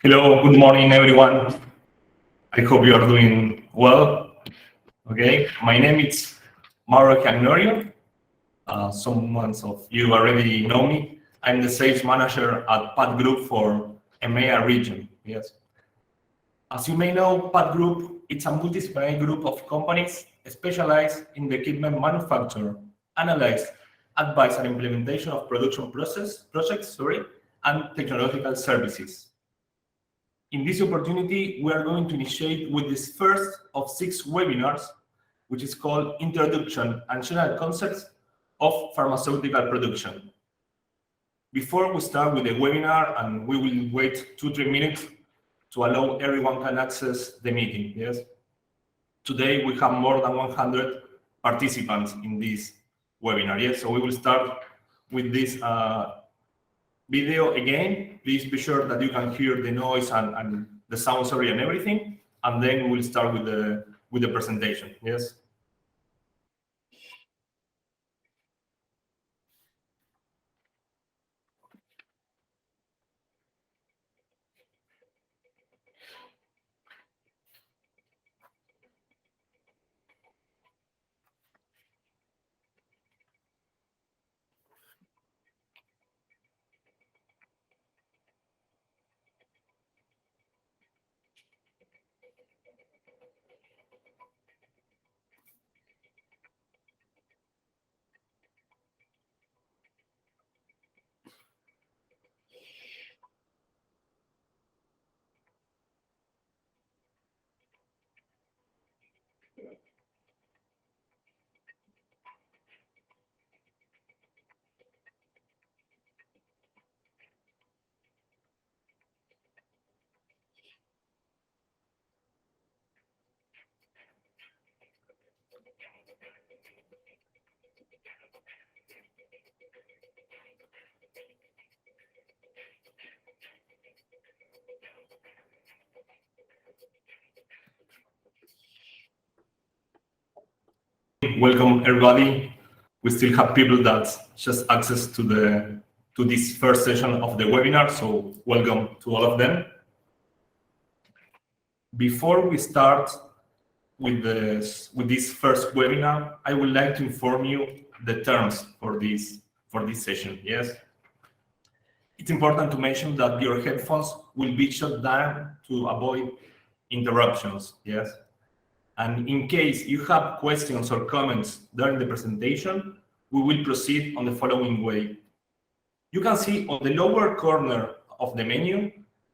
Hello, good morning, everyone. I hope you are doing well. Okay, my name is Mauro Cagnorio. Some of you already know me. I'm the sales manager at PAT Group for EMEA region. Yes. As you may know, PAT Group it's a multidisciplinary group of companies specialized in the equipment manufacture, analyze, advice, and implementation of production projects, and technological services. In this opportunity, we are going to initiate with this first of 6 webinars, which is called Introduction and General Concepts of Pharmaceutical Production. Before we start with the webinar, and we will wait 2-3 minutes to allow everyone can access the meeting. Yes. Today we have more than 100 participants in this webinar. Yes. So we will start with this video again. Please be sure that you can hear the noise and the sound, and everything, and then we'll start with the presentation. Yes. Welcome everybody. We still have people that just access to this first session of the webinar, so welcome to all of them. Before we start with this first webinar, I would like to inform you the terms for this session. Yes, it's important to mention that your headphones will be shut down to avoid interruptions. Yes. And in case you have questions or comments during the presentation, we will proceed on the following way. You can see on the lower corner of the menu,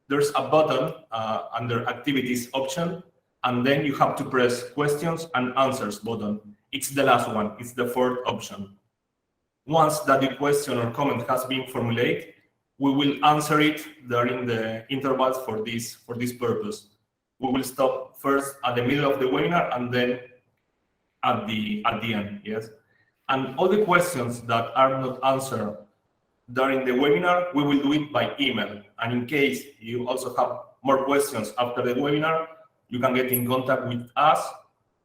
there's a button under Activities option, and then you have to press Questions and Answers button. It's the last one, it's the fourth option. Once that the question or comment has been formulated, we will answer it during the intervals for this purpose. We will stop first at the middle of the webinar and then at the end. Yes, and all the questions that are not answered during the webinar, we will do it by email. And in case you also have more questions after the webinar, you can get in contact with us,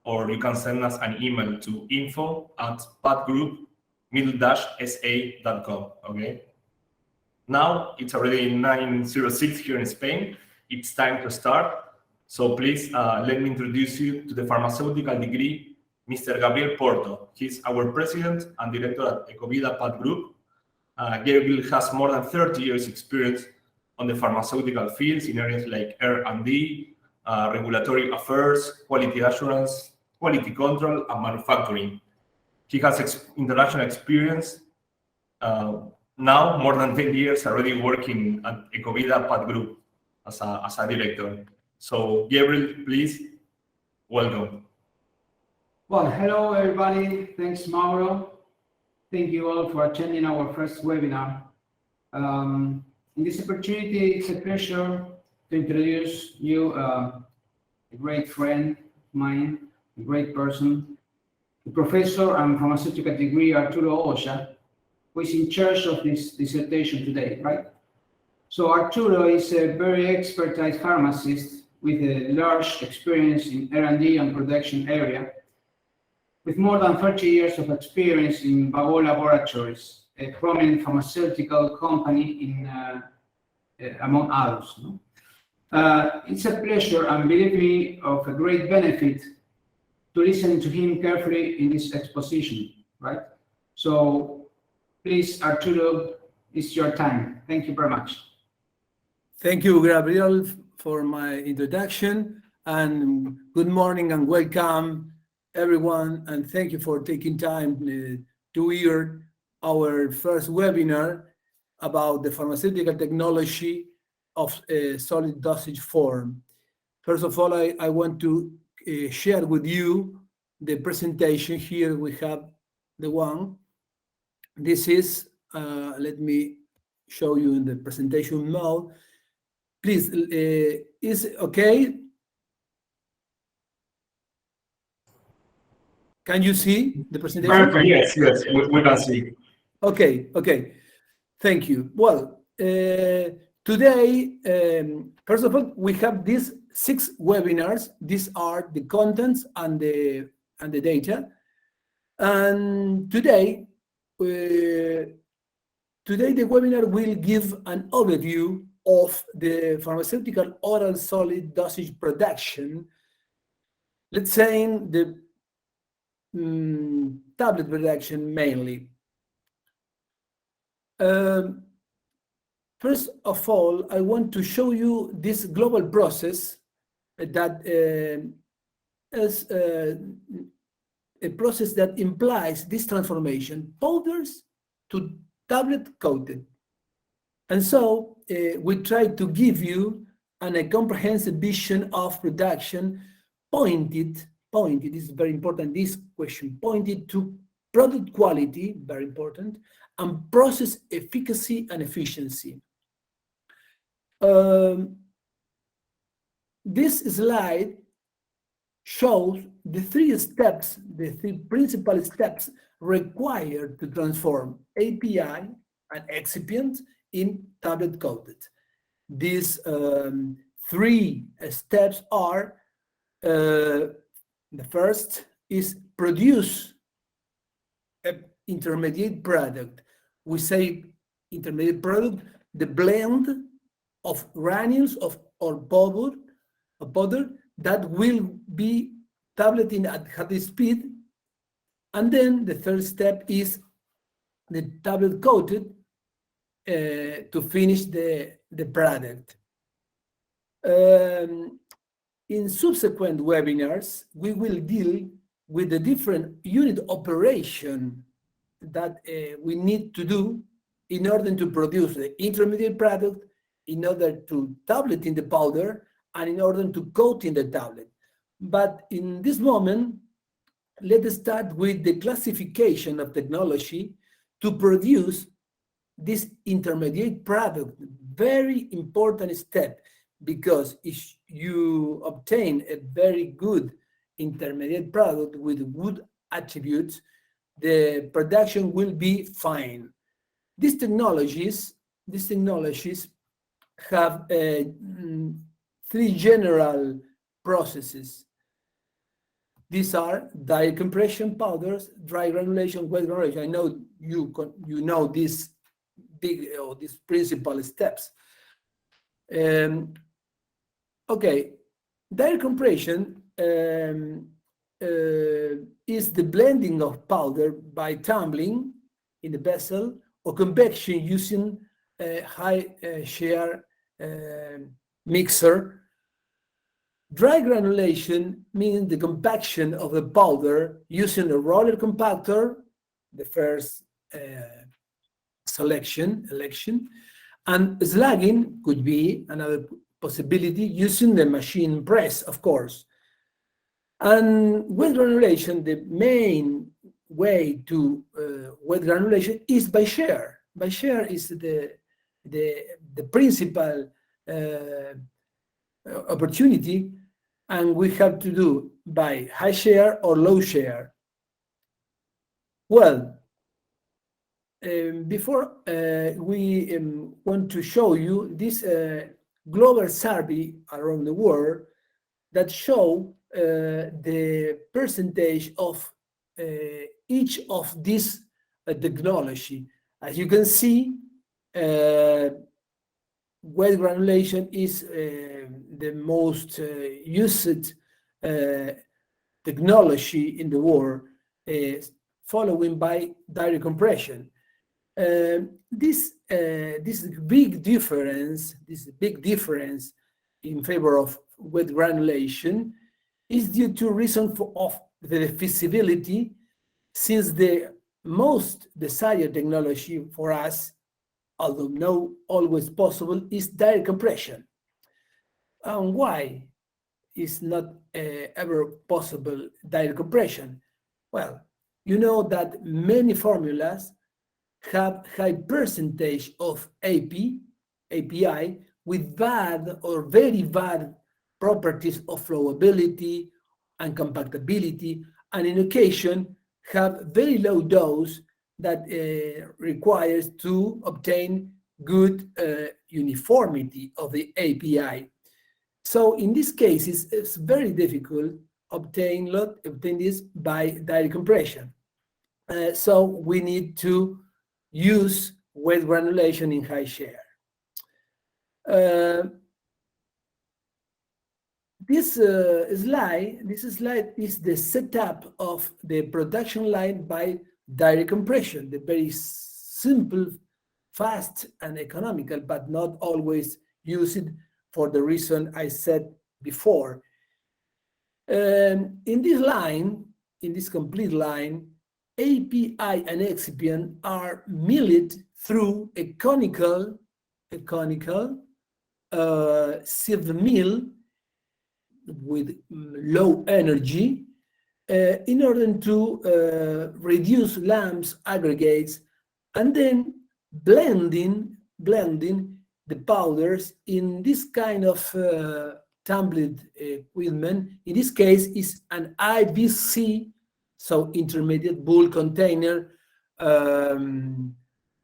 or you can send us an email to info@patgroup-sa.com. Okay. Now it's already 9:06 here in Spain. It's time to start. So please let me introduce you to the pharmaceutical degree, Mr. Gabriel Porto. He's our president and director at Ecovida PAT Group. Gabriel has more than 30 years experience on the pharmaceutical fields in areas like R&D, regulatory affairs, quality assurance, quality control, and manufacturing. He has international experience, now more than 10 years already working at Ecovida PAT Group as a director. So, Gabriel, please, welcome. Well, hello, everybody. Thanks, Mauro. Thank you all for attending our first webinar. In this opportunity, it's a pleasure to introduce you a great friend of mine, a great person, the professor and pharmaceutical degree Arturo Oya, who is in charge of this dissertation today, right? So Arturo is a very expertise pharmacist with a large experience in R&D and production area, with more than 30 years of experience in Bago Laboratories, a prominent pharmaceutical company in, among others. No? It's a pleasure and believe me of a great benefit to listen to him carefully in this exposition, right? So please, Arturo, it's your time. Thank you very much. Thank you, Gabriel, for my introduction, and good morning and welcome, everyone, and thank you for taking time to hear our first webinar about the pharmaceutical technology of solid dosage form. First of all, I want to share with you the presentation. Here we have the one. This is, let me show you in the presentation mode. Please, is it okay? Can you see the presentation? Perfect. Yes, yes, we can see. Okay, okay. Thank you. Well, today, first of all, we have these 6 webinars. These are the contents and the data. And today, the webinar will give an overview of the pharmaceutical oral solid dosage production. Let's say the tablet production mainly. First of all, I want to show you this global process that is a process that implies this transformation, powders to tablet coated. And so we try to give you a comprehensive vision of production pointed, this is very important, this question, pointed to product quality, very important, and process efficacy and efficiency. This slide shows the 3 steps, the 3 principal steps required to transform API and excipient in tablet coated. These 3 steps are, the first is produce an intermediate product. We say intermediate product, the blend of granules or powder that will be tableting at high speed. And then the third step is the tablet coated to finish the product. In subsequent webinars, we will deal with the different unit operation that we need to do in order to produce the intermediate product, in order to tablet in the powder, and in order to coat in the tablet. But in this moment, let us start with the classification of technology to produce this intermediate product. Very important step, because if you obtain a very good intermediate product with good attributes, the production will be fine. These technologies have 3 general processes. These are direct compression powders, dry granulation, wet granulation. I know you know these these principal steps. Okay, direct compression is the blending of powder by tumbling in the vessel or convection using a high shear mixer. Dry granulation means the compaction of the powder using a roller compactor, the first election, and slugging could be another possibility using the machine press, of course. And wet granulation, the main way to wet granulation is by shear. By shear is the principal opportunity, and we have to do by high shear or low shear. Well, before we want to show you this global survey around the world that show the percentage of each of these technology. As you can see, wet granulation is the most used technology in the world, following by direct compression. This big difference in favor of wet granulation is due to reason of the feasibility, since the most desired technology for us, although not always possible, is direct compression. And why is not ever possible direct compression? Well, you know that many formulas have high percentage of API with bad or very bad properties of flowability and compactability, and in occasion have very low dose that requires to obtain good uniformity of the API. So in these cases, it's very difficult obtain this by direct compression. So we need to use wet granulation in high share. This slide is the setup of the production line by direct compression, the very simple, fast, and economical, but not always used for the reason I said before. In this complete line, API and excipient are milled through a conical sieve mill with low energy in order to reduce lumps, aggregates, and then blending the powders in this kind of tumbling equipment. In this case, is an IBC, so intermediate bulk container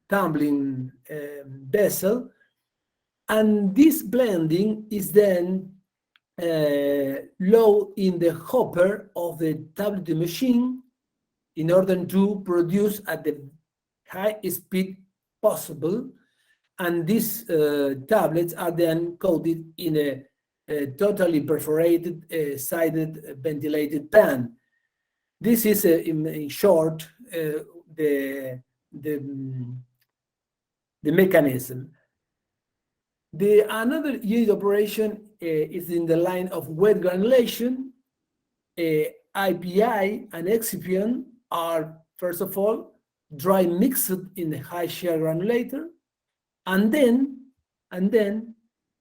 tumbling vessel, and this blending is then low in the hopper of the tableting machine in order to produce at the high speed possible, and these tablets are then coated in a totally perforated sided ventilated pan. This is in short the mechanism. Another unit operation is in the line of wet granulation. IPI and excipient are, first of all, dry mixed in the high shear granulator, and then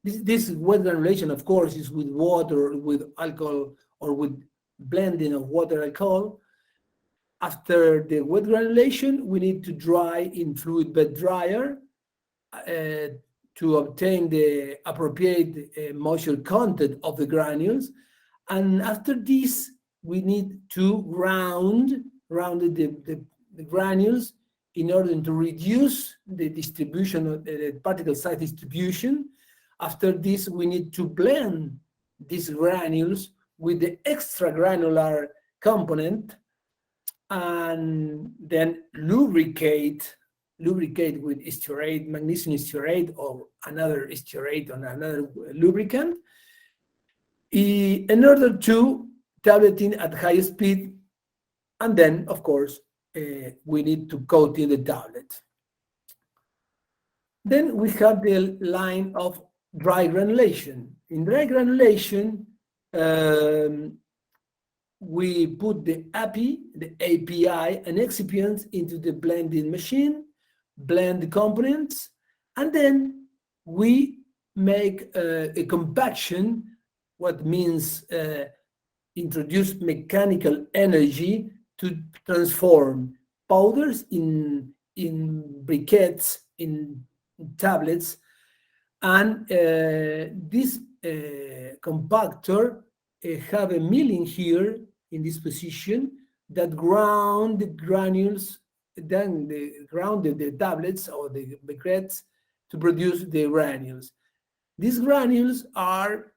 this wet granulation, of course, is with water, with alcohol, or with blending of water alcohol. After the wet granulation, we need to dry in fluid bed dryer to obtain the appropriate moisture content of the granules. And after this, we need to round the granules in order to reduce the distribution of the particle size distribution. After this, we need to blend these granules with the extra granular component, and then lubricate with stearate, magnesium stearate, or another stearate or another lubricant, in order to tableting at high speed. And then, of course, we need to coat in the tablet. Then we have the line of dry granulation. In dry granulation, we put the API and excipients into the blending machine, blend the components, and then we make a compaction, what means introduce mechanical energy to transform powders in briquettes, in tablets, and this compactor have a milling here in this position that ground the granules, then ground the tablets or the briquettes to produce the granules. These granules are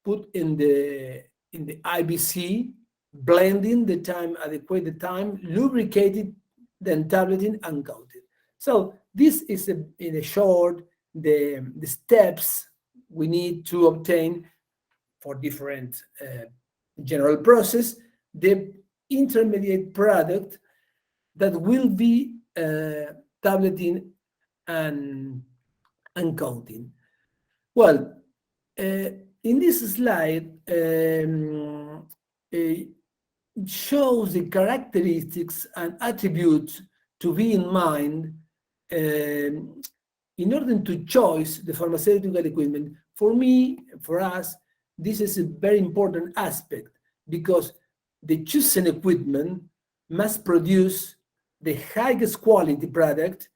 put in the IBC, blending the time, adequate the time, lubricated, then tableting and coated. So this is in a short the steps we need to obtain for different general process, the intermediate product that will be tableting and coating. Well, in this slide, shows the characteristics and attributes to be in mind in order to choose the pharmaceutical equipment. For me, for us, this is a very important aspect because the chosen equipment must produce the highest quality product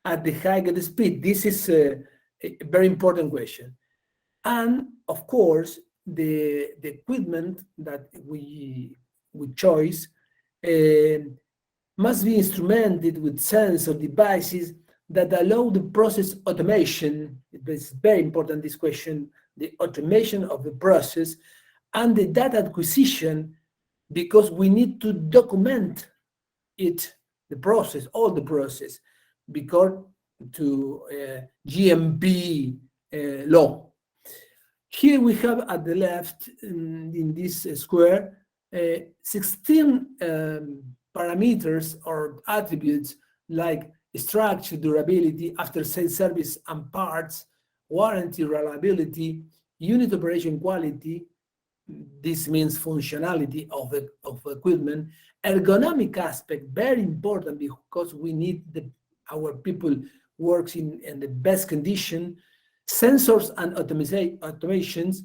at the highest speed. This is a very important question. And of course, the equipment that we choose must be instrumented with sensor devices that allow the process automation. It's very important, this question, the automation of the process and the data acquisition, because we need to document it, the process, all the process, because to GMP law. Here we have at the left, in this square, 16 parameters or attributes like structure, durability, after-sales service and parts, warranty, reliability, unit operation quality. This means functionality of equipment, ergonomic aspect, very important because we need our people works in the best condition, sensors and automations,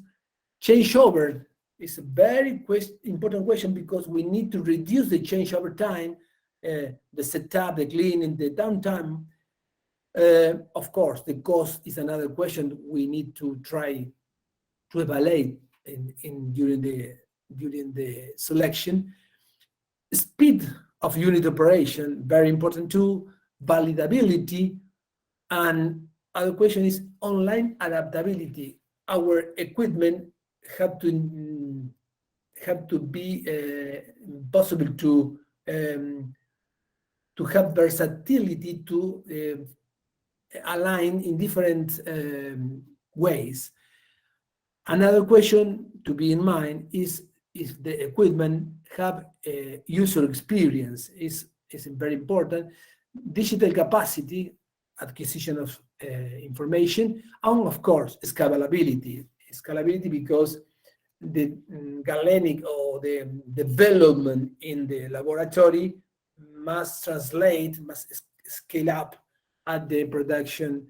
changeover is a very important question because we need to reduce the changeover time, the setup, the cleaning, the downtime. Of course, the cost is another question we need to try to evaluate during the selection. Speed of unit operation, very important too, validability, and other question is online adaptability. Our equipment have to be possible to have versatility to align in different ways. Another question to be in mind is if the equipment have a user experience is very important. Digital capacity, acquisition of information, and of course, scalability. Scalability because the galenic or the development in the laboratory must translate, must scale up at the production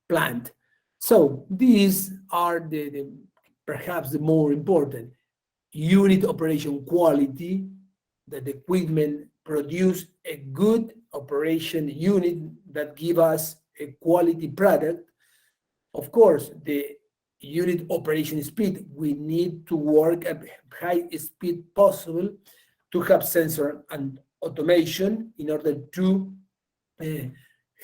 plant. So these are perhaps the more important. Unit operation quality, that the equipment produce a good operation unit that give us a quality product. Of course, the unit operation speed, we need to work at high speed possible to have sensor and automation in order to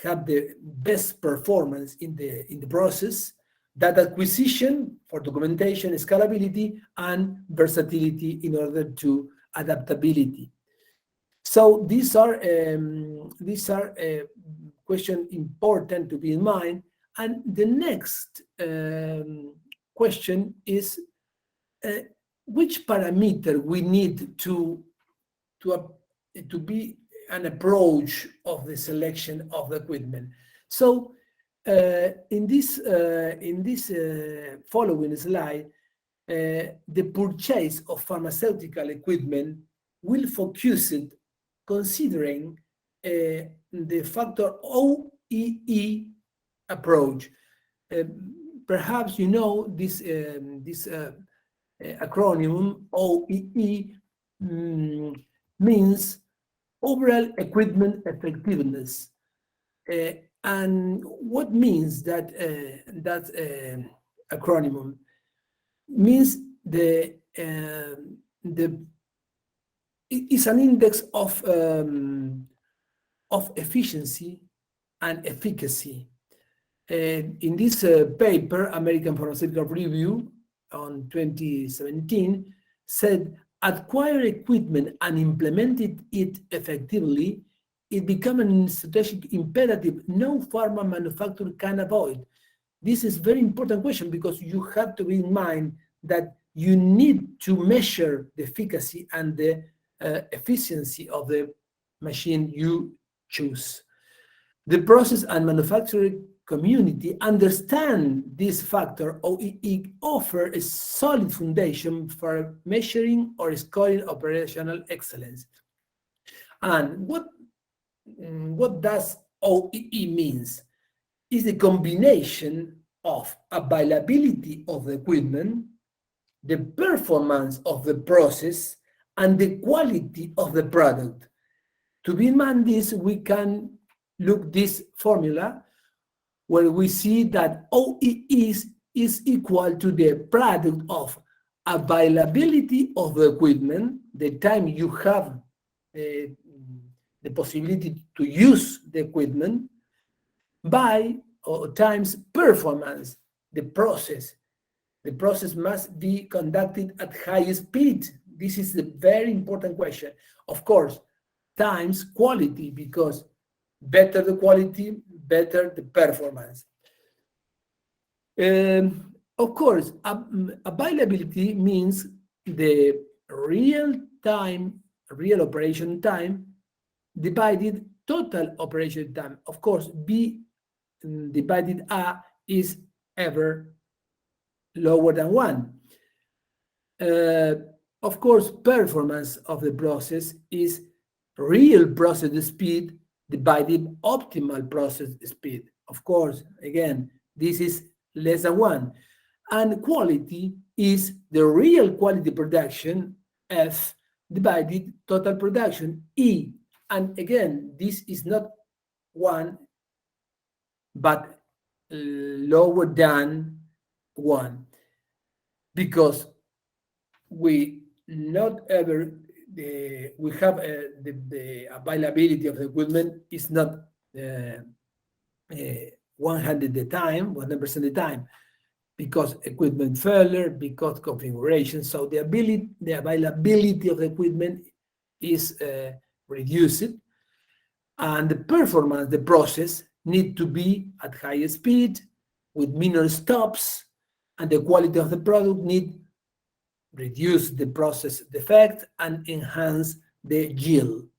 have the best performance in the process, data acquisition for documentation, scalability, and versatility in order to adaptability. So these are questions important to be in mind. And the next question is which parameter we need to be an approach of the selection of the equipment. So in this following slide, the purchase of pharmaceutical equipment will focus it considering the factor OEE approach. Perhaps you know this acronym OEE means overall equipment effectiveness. And what means that acronym? Means it's an index of efficiency and efficacy. In this paper, American Pharmaceutical Review on 2017 said, acquire equipment and implemented it effectively it becomes a strategic imperative no pharma manufacturer can avoid. This is very important question because you have to be in mind that you need to measure the efficacy and the efficiency of the machine you choose. The process and manufacturing community understand this factor, OEE offer a solid foundation for measuring or scoring operational excellence. And what does OEE means? Is the combination of availability of the equipment, the performance of the process, and the quality of the product. To be in mind this, we can look this formula where we see that OEE is equal to the product of availability of the equipment, the time you have the possibility to use the equipment, by or times performance, the process. The process must be conducted at high speed. This is a very important question. Of course, times quality, because better the quality, better the performance. Of course, availability means the real operation time divided total operation time. Of course, B divided A is ever lower than 1. Of course, performance of the process is real process speed divided optimal process speed. Of course, again, this is less than 1. And quality is the real quality production, F, divided total production, E. And again, this is not 1, but lower than 1, because we not ever we have the availability of the equipment is not 100% the time, because equipment failure, because configuration. So the availability of the equipment is reduced, and the performance, the process, need to be at high speed with minor stops, and the quality of the product need reduce the process defect and enhance the yield.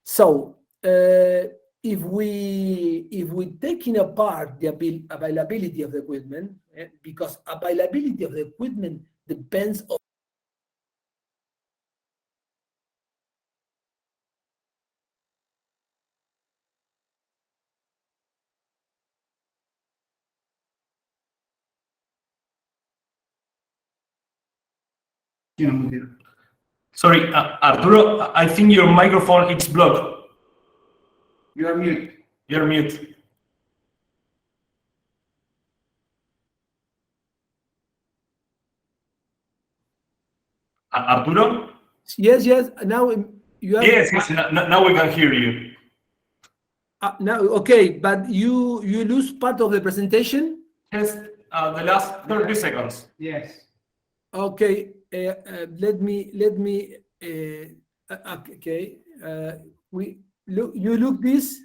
So if we taking apart the availability of the equipment, because availability of the equipment depends on Sorry, Arturo, I think your microphone is blocked. You are mute. You're mute. Arturo? yes. Now you have Yes. Now we can hear you. now. Okay, but you lose part of the presentation. Just the last 30 seconds. Yes. Okay, let me. Okay, you look this.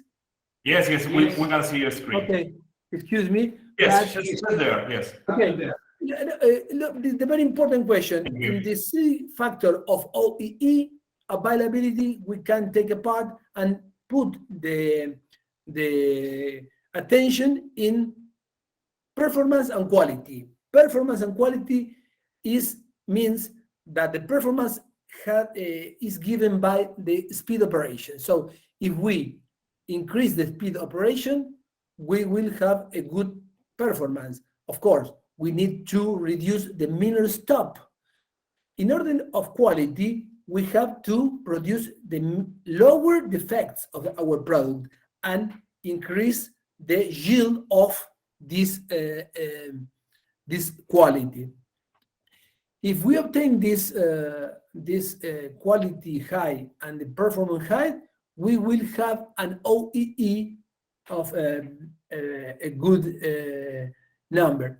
Yes. We can see your screen. Okay, excuse me. Yes, just there. Yes. Okay. Look, the very important question in the C factor of OEE availability, we can take apart and put the attention in performance and quality. Performance and quality means that the performance is given by the speed operation. So if we increase the speed operation, we will have a good performance. Of course, we need to reduce the minor stop. In order of quality, we have to produce the lower defects of our product and increase the yield of this quality. If we obtain this quality high and the performance high, we will have an OEE of a good number.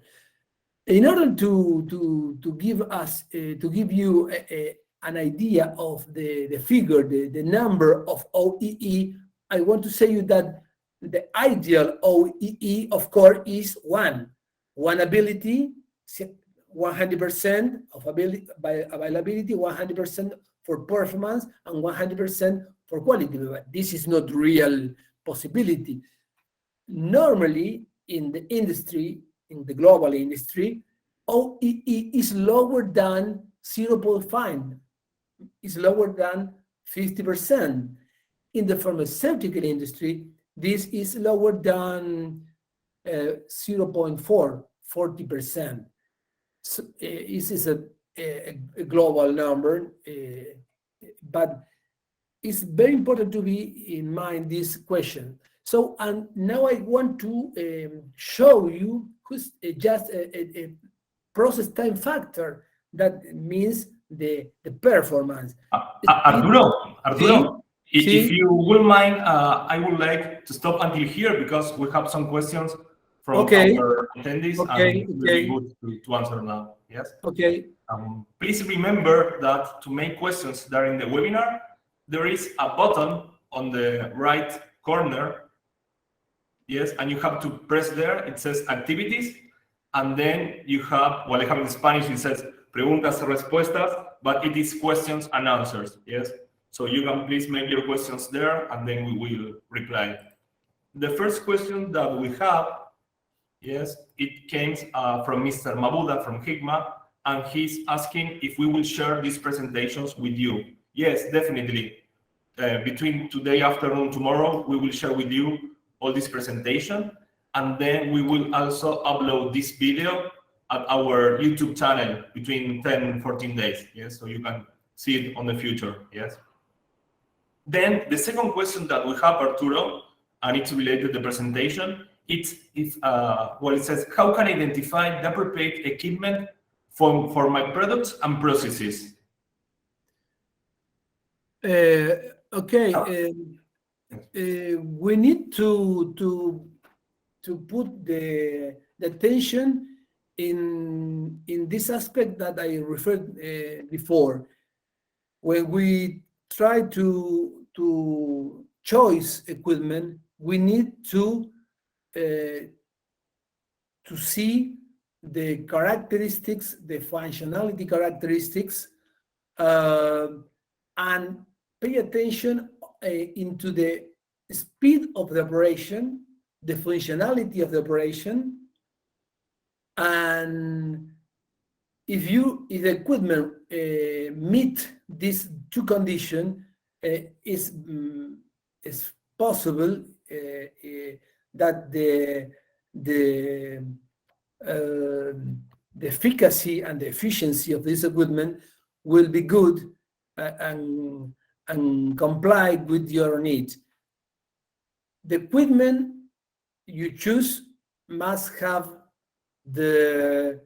In order to give you an idea of the figure, the number of OEE, I want to say you that the ideal OEE, of course, is one ability, 100% of availability, 100% for performance, and 100% for quality. But this is not real possibility. Normally, in the industry, in the global industry, OEE is lower than 0.5, is lower than 50%. In the pharmaceutical industry, this is lower than 0.4, 40%. So, this is a global number, but it's very important to be in mind this question. So, and now I want to show you who's just a process time factor that means the performance. Arturo, if Sí. you will mind, I would like to stop until here because we have some questions from Okay. our attendees, Okay, and it will be good to answer now. Yes. Okay. Please remember that to make questions during the webinar, there is a button on the right corner. Yes, and you have to press there. It says activities, and then you have, well, I have in Spanish, it says preguntas y respuestas, but it is questions and answers. Yes, so you can please make your questions there, and then we will reply. The first question that we have, yes, it came from Mr. Mabuda from Hikma, and he's asking if we will share these presentations with you. Yes, definitely. Between today afternoon, tomorrow, we will share with you all this presentation, and then we will also upload this video at our YouTube channel between 10 and 14 days. Yes, so you can see it on the future. Yes. Then the second question that we have, Arturo, and it's related to the presentation. It's well, it says, how can I identify the appropriate equipment for my products and processes? Okay. We need to put the attention in this aspect that I referred before. When we try to choose equipment, we need to see the characteristics, the functionality characteristics, and pay attention into the speed of the operation, the functionality of the operation, and if the equipment meet these two conditions, is possible that the efficacy and the efficiency of this equipment will be good and comply with your needs. The equipment you choose must have the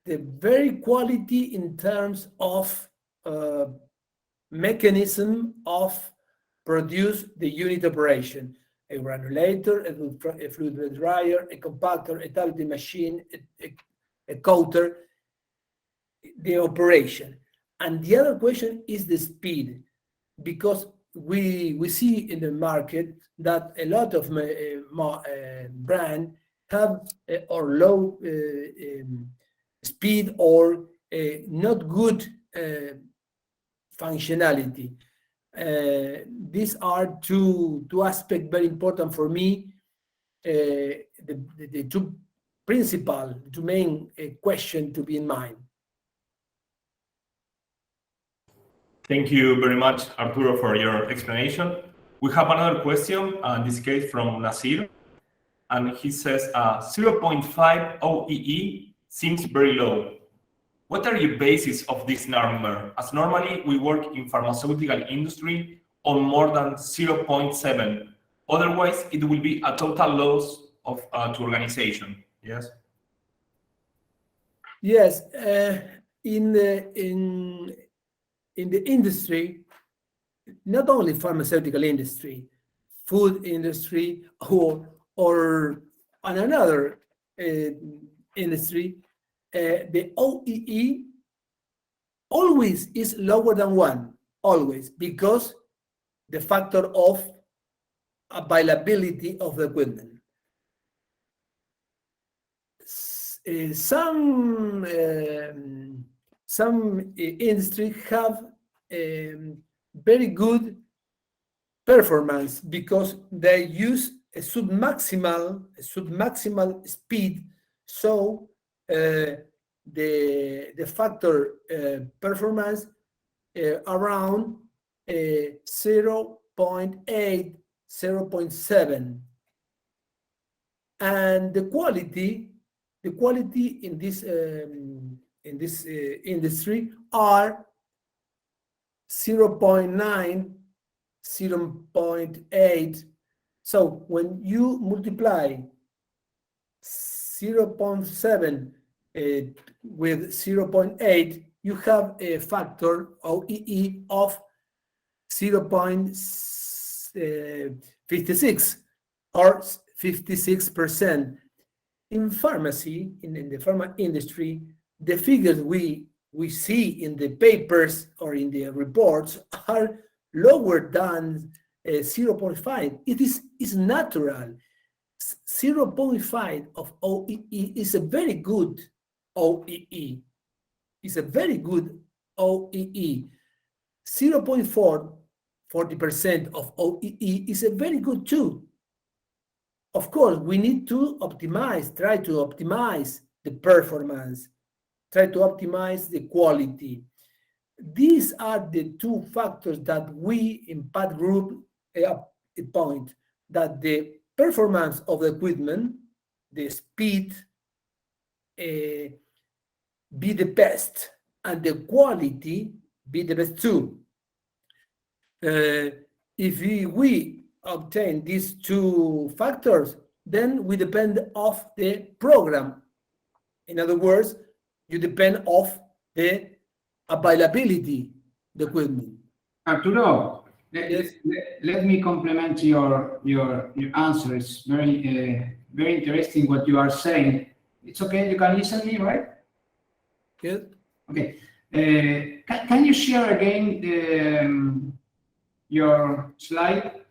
very quality in terms of mechanism of produce the unit operation. A granulator, a fluid bed dryer, a compactor, a tableting machine, a coater, the operation. And the other question is the speed, because we see in the market that a lot of brands have or low speed or not good functionality. These are two aspects very important for me. The two main question to be in mind. Thank you very much, Arturo, for your explanation. We have another question, in this case from Nasir, and he says 0.5 OEE seems very low. What are your basis of this number? As normally we work in pharmaceutical industry on more than 0.7. Otherwise, it will be a total loss of to organization. Yes. Yes. In the industry, not only pharmaceutical industry, food industry, or another industry, the OEE always is lower than 1, always, because the factor of availability of the equipment. Some industries have very good performance because they use a submaximal speed, so the factor performance around 0.8, 0.7, and the quality in this industry are 0.9, 0.8. So when you multiply 0.7 with 0.8, you have a factor OEE of 0.56 or 56%. In pharmacy, in the pharma industry, the figures we see in the papers or in the reports are lower than 0.5. It is natural. 0.5 of OEE is a very good OEE. It's a very good OEE. 0.4, 40% of OEE is a very good too. Of course, we need to try to optimize the performance, try to optimize the quality. These are the two factors that we in PAT Group point, that the performance of the equipment, the speed, be the best, and the quality be the best too. If we obtain these two factors, then we depend of the program. In other words, you depend of the availability, the equipment. Arturo, let me complement your answer. It's very interesting what you are saying. It's okay, you can listen to me, right? Yes. Okay. Can you share again your slide?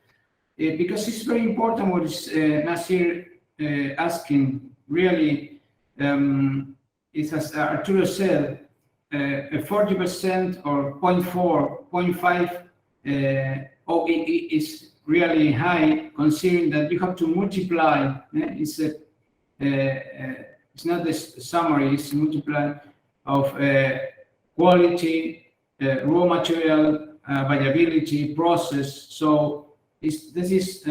Because it's very important what is Nasir asking. Really, it's as Arturo said, a 40% or 0.4, 0.5 OEE is really high, considering that you have to multiply. It's not the summary, it's multiply of quality, raw material, availability, process. So this is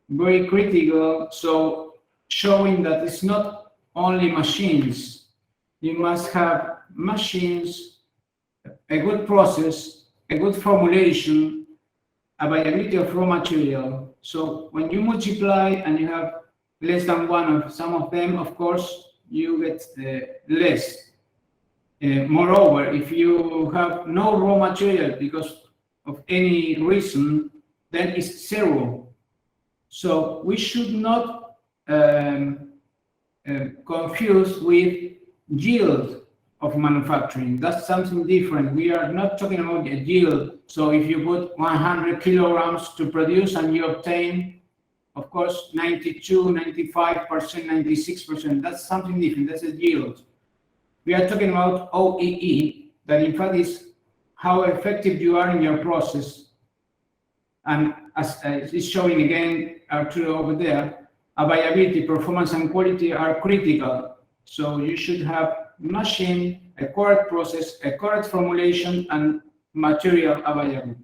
very critical. So showing that it's not only machines. You must have machines, a good process, a good formulation, availability of raw material. So when you multiply and you have less than one of some of them, of course, you get less. Moreover, if you have no raw material because of any reason, then it's zero. So we should not confuse with yield of manufacturing. That's something different. We are not talking about a yield. So if you put 100 kilograms to produce and you obtain, of course, 92, 95%, 96%, that's something different. That's a yield. We are talking about OEE, that in fact is how effective you are in your process. And as it's showing again, Arturo over there, availability, performance, and quality are critical. So you should have machine, a correct process, a correct formulation, and material available.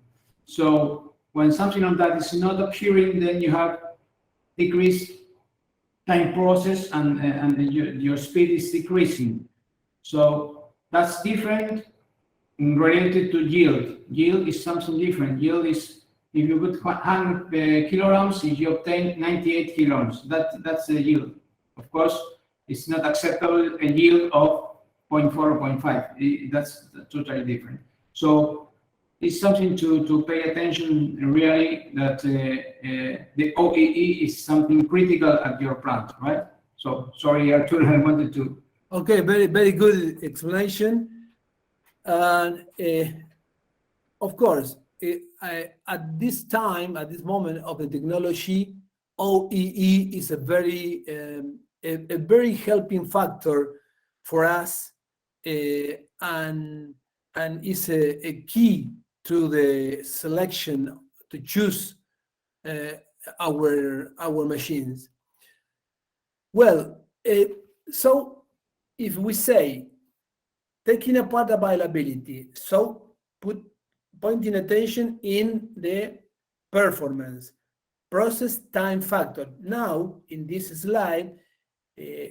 So when something like that is not occurring, then you have decreased time process and your speed is decreasing. So that's different related to yield. Yield is something different. Yield is if you put 100 kilograms, if you obtain 98 kilograms, that's the yield. Of course, it's not acceptable a yield of 0.4 or 0.5. That's totally different. So it's something to pay attention really, that the OEE is something critical at your plant, right? So sorry, Arturo, I wanted to. Okay, very good explanation. And of course, at this time, at this moment of the technology, OEE is a very helping factor for us, and is a key to the selection to choose our machines. Well, so if we say taking apart availability, so pointing attention in the performance, process time factor. Now, in this slide,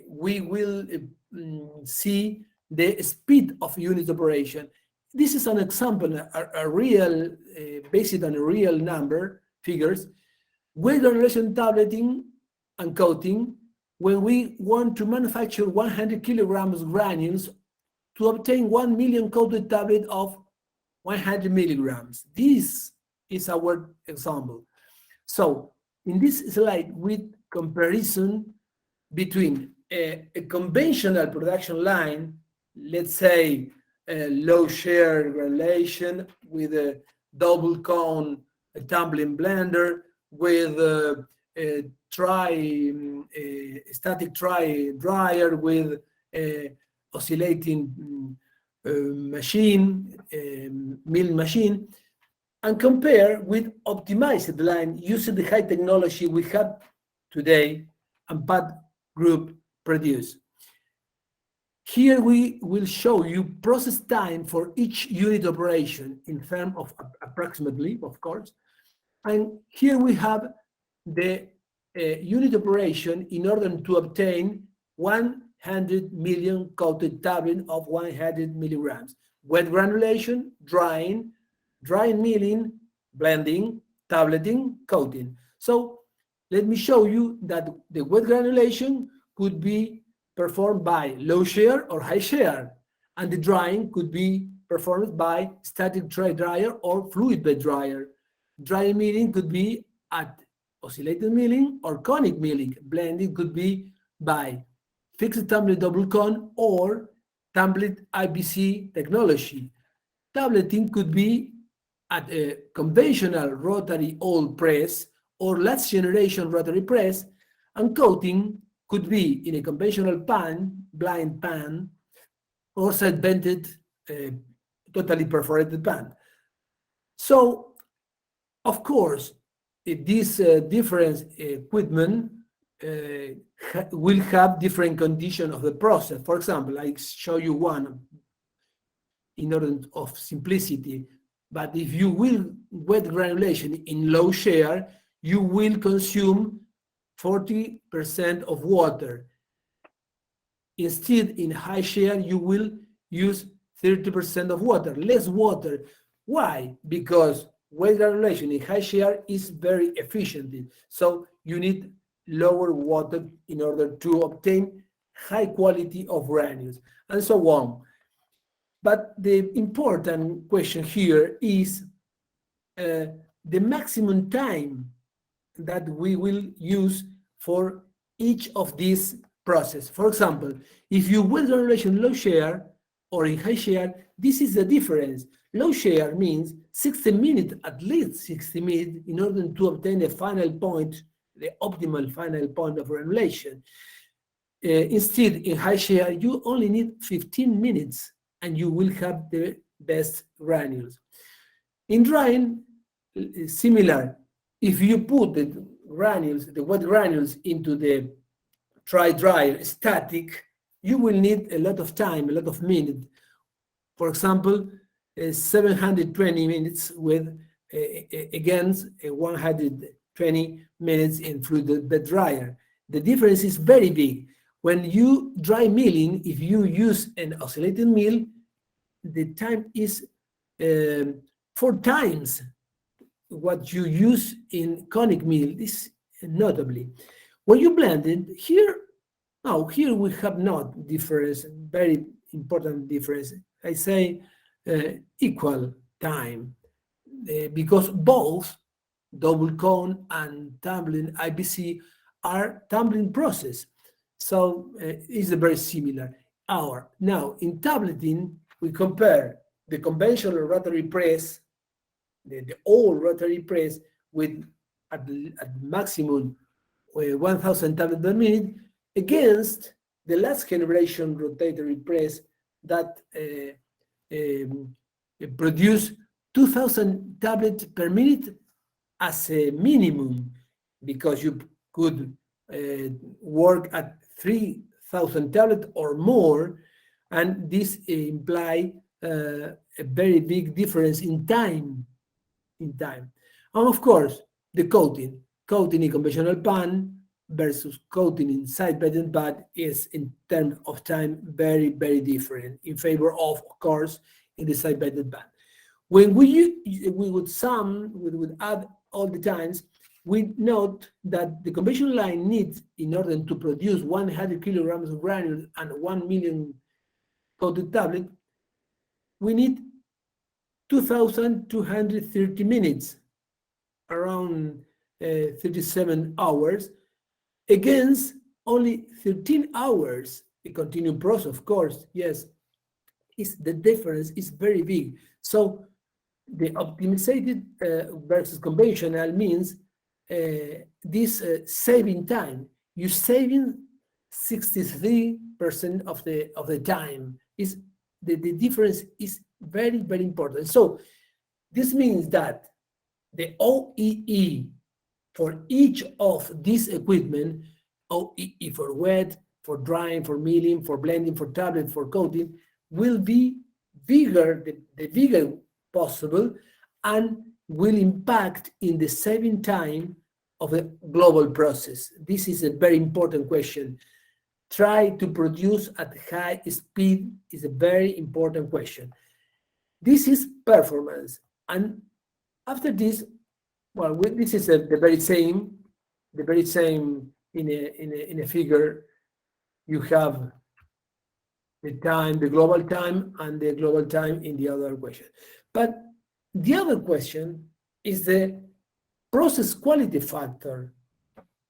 we will see the speed of unit operation. This is an example, a real, based on a real number, figures, weight granulation tableting and coating. When we want to manufacture 100 kilograms granules to obtain 1 million coated tablet of 100 milligrams. This is our example. So in this slide, with comparison between a conventional production line, let's say a low share granulation with a double cone tumbling blender, with a static dry dryer, with a oscillating machine, mill machine, and compare with optimized line using the high technology we have today and PAD Group produce. Here we will show you process time for each unit operation in terms of approximately, of course. And here we have the unit operation in order to obtain 100 million coated tablet of 100 milligrams. Wet granulation, drying milling, blending, tableting, coating. So let me show you that the wet granulation could be performed by low shear or high shear, and the drying could be performed by static dry dryer or fluid bed dryer. Dry milling could be at oscillated milling or conic milling. Blending could be by fixed tumbler double cone or tumbler IBC technology. Tableting could be at a conventional rotary oil press or last generation rotary press, and coating could be in a conventional pan, blind pan, or side-vented, totally perforated pan. So, of course, this different equipment will have different conditions of the process. For example, I show you one in order of simplicity. But if you will wet granulation in low shear, you will consume 40% of water. Instead, in high shear, you will use 30% of water, less water. Why? Because wet granulation in high shear is very efficient. So you need lower water in order to obtain high quality of granules, and so on. But the important question here is the maximum time that we will use for each of these processes. For example, if you wet granulation low shear or in high shear, this is the difference. Low shear means 60 minutes, at least 60 minutes, in order to obtain a final point, the optimal final point of granulation. Instead, in high shear, you only need 15 minutes and you will have the best granules. In drying, similar. If you put the granules, the wet granules, into the dry dryer static, you will need a lot of time, a lot of minutes. For example, 720 minutes with against 120 minutes in fluid bed dryer. The difference is very big. When you dry milling, if you use an oscillated mill, the time is 4 times what you use in conic mill. This notably. When you blend it, here we have not difference, very important difference. I say equal time, because both double cone and tumbling IBC are tumbling process. So it's very similar. Now in tableting, we compare the conventional rotary press, the old rotary press with at maximum 1,000 tablets per minute against the last generation rotatory press that produce 2,000 tablets per minute as a minimum, because you could work at 3,000 tablets or more, and this imply a very big difference in time. And of course, the coating in conventional pan versus coating in side-bedded bed is, in terms of time, very, very different in favor of course, in the side-bedded bed. When we would add all the times, we note that the conventional line needs, in order to produce 100 kilograms of granules and 1 million coated tablet, we need 2,230 minutes, around 37 hours, against only 13 hours. A continued process, of course, yes, the difference is very big. So the optimized versus conventional means this saving time. You're saving 63% of the time. Is the difference is very, very important. So this means that the OEE for each of these equipment, OEE for wet, for drying, for milling, for blending, for tablet, for coating, will be bigger, the bigger possible, and will impact in the saving time of a global process. This is a very important question. Try to produce at high speed is a very important question. This is performance. And after this, well, this is the very same in a figure. You have the time, the global time, and the global time in the other question. But the other question is the process quality factor,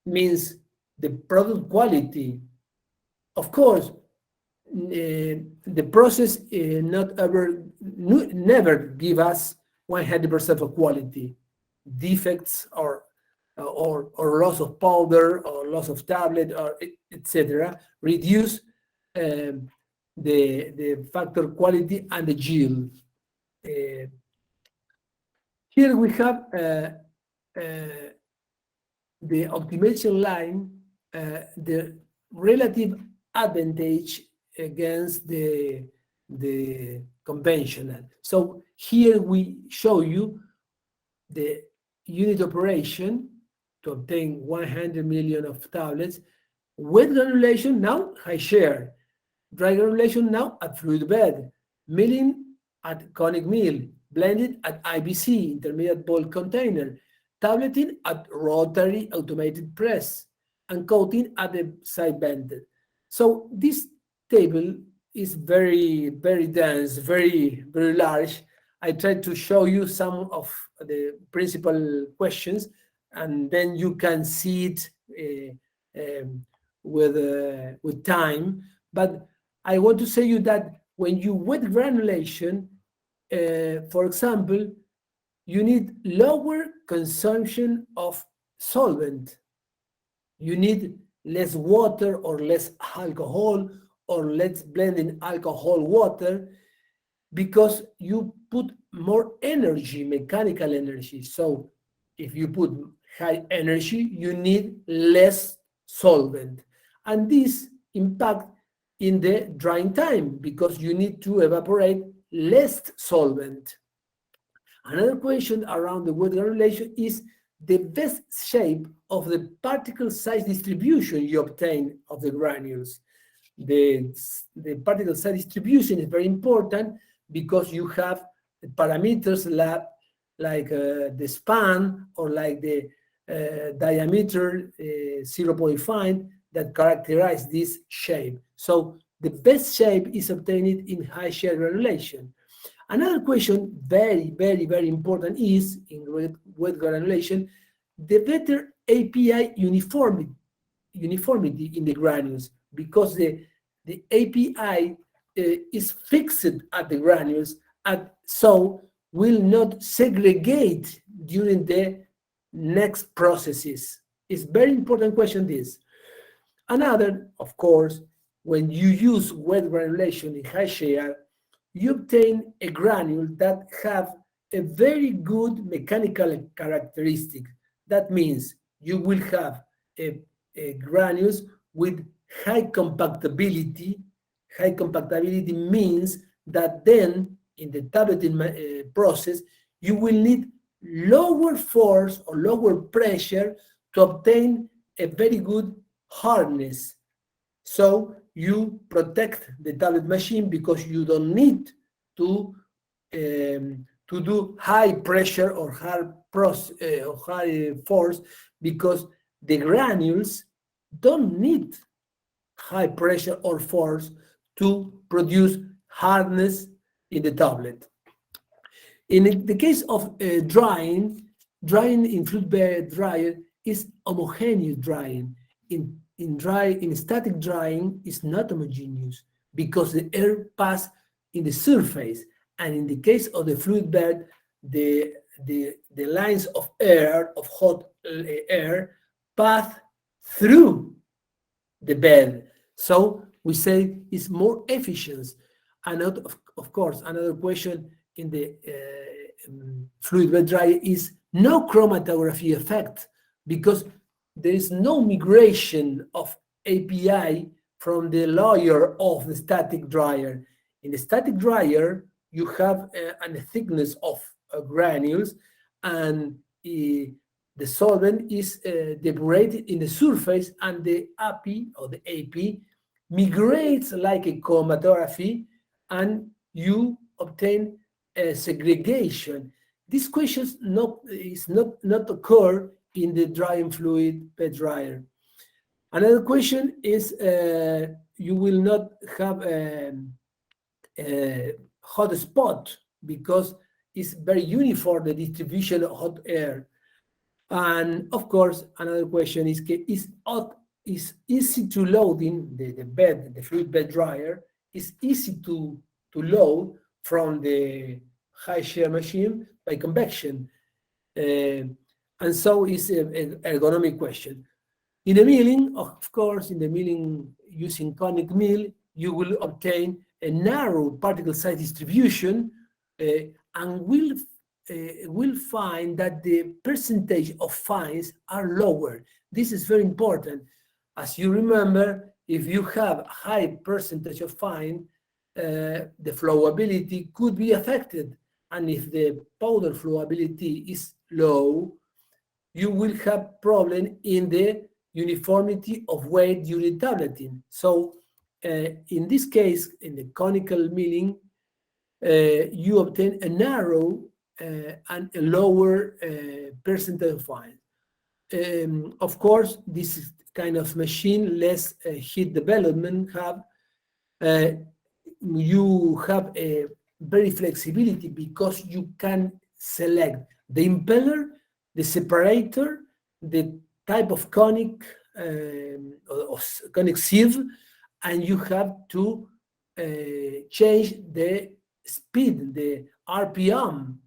means the product quality. Of course, the process never give us 100% of quality. Defects or loss of powder or loss of tablet or etc. reduce the factor quality and the yield. Here we have the optimization line, the relative advantage against the conventional. So here we show you the unit operation to obtain 100 million of tablets. Wet granulation, now high share. Dry granulation, now at fluid bed. Milling at conic mill. Blended at IBC, intermediate bulk container. Tableting at rotary automated press. And coating at the side bended. So this table is very, very dense, very, very large. I tried to show you some of the principal questions, and then you can see it with time. But I want to say you that when you wet granulation, for example, you need lower consumption of solvent. You need less water or less alcohol or less blending alcohol water, because you put more energy, mechanical energy. So if you put high energy, you need less solvent. And this impact in the drying time, because you need to evaporate less solvent. Another question around the wet granulation is the best shape of the particle size distribution you obtain of the granules. The particle size distribution is very important because you have parameters like the span or like the diameter 0.5 that characterize this shape. So the best shape is obtained in high share granulation. Another question, very, very, very important, is in wet granulation, the better API uniformity in the granules, because the API is fixed at the granules and so will not segregate during the next processes? It's very important question this. Another, of course, when you use wet granulation in high shear, you obtain a granule that have a very good mechanical characteristic. That means you will have a granules with high compactability. High compactability means that then in the tableting process, you will need lower force or lower pressure to obtain a very good hardness. So you protect the tablet machine because you don't need to do high pressure or high force, because the granules don't need high pressure or force to produce hardness in the tablet. In the case of drying in fluid bed dryer is homogeneous drying. In static drying is not homogeneous because the air pass in the surface, and in the case of the fluid bed, the lines of air, of hot air, pass through the bed. So we say it's more efficient. And of course, another question in the fluid bed dryer is no chromatography effect, because there is no migration of API from the layer of the static dryer. In the static dryer, you have a thickness of granules, and the solvent is depurated in the surface, and the API or the AP migrates like a chromatography, and you obtain a segregation. This question is not occur in the drying fluid bed dryer. Another question is you will not have a hot spot because it's very uniform, the distribution of hot air. And of course, another question is easy to load in the fluid bed dryer. It's easy to load from the high shear machine by convection. And so it's an ergonomic question. In the milling, of course, in the milling using conic mill, you will obtain a narrow particle size distribution, and will find that the percentage of fines are lower. This is very important. As you remember, if you have a high percentage of fine, the flowability could be affected. And if the powder flowability is low, you will have problem in the uniformity of weight during tableting. So in this case, in the conical milling, you obtain a narrow and a lower percentage of fine. Of course, this kind of machine, less heat development have. You have a very flexibility because you can select the impeller, the separator, the type of conic conic sieve, and you have to change the speed, the RPM,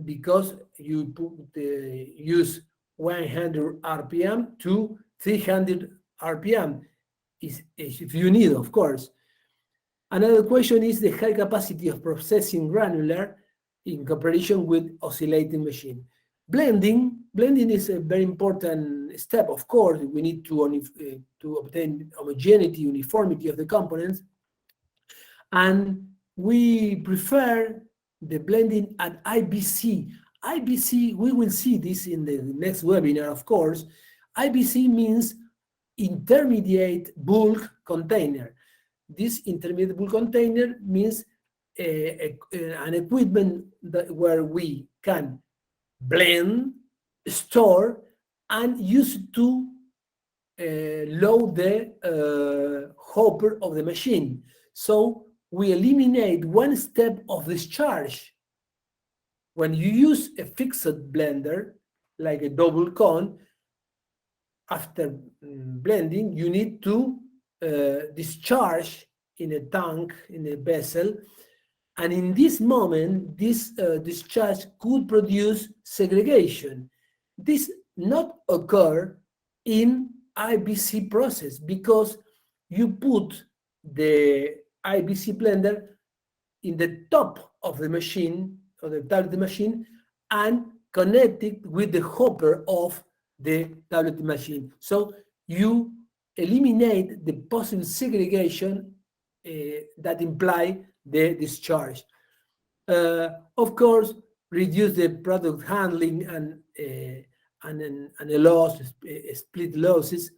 because you use 100 RPM to 300 RPM, if you need, of course. Another question is the high capacity of processing granular in comparison with oscillating machine. Blending is a very important step. Of course, we need to obtain homogeneity, uniformity of the components, and we prefer the blending at IBC. IBC, we will see this in the next webinar, of course. IBC means intermediate bulk container. This intermediate bulk container means an equipment where we can blend, store, and use to load the hopper of the machine. So we eliminate one step of discharge. When you use a fixed blender, like a double cone, after blending, you need to discharge in a tank, in a vessel, And in this moment, this discharge could produce segregation. This not occur in IBC process because you put the IBC blender in the top of the machine, or the tablet machine, and connect it with the hopper of the tablet machine. So you eliminate the possible segregation that imply the discharge. Of course, reduce the product handling and a loss, split losses.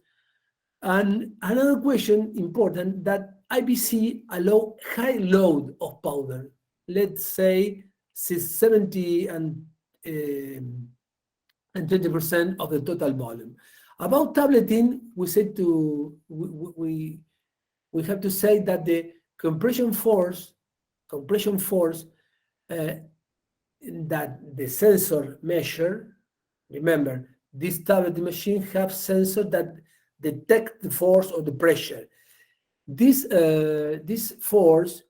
And another question important, that IBC allow high load of powder, let's say 70 and 20% of the total volume. About tableting, we said we have to say that the compression force that the sensor measure. Remember, this tablet machine have sensor that detect the force or the pressure. This force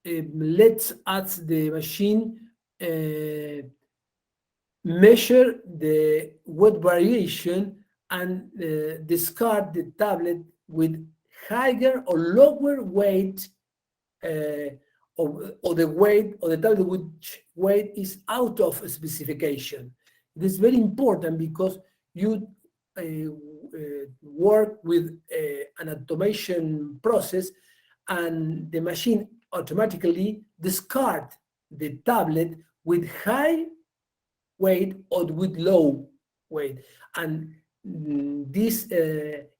lets us the machine measure the weight variation and discard the tablet with higher or lower weight or the weight or the tablet which weight is out of specification. This is very important because you work with an automation process, and the machine automatically discard the tablet with high weight or with low weight. And this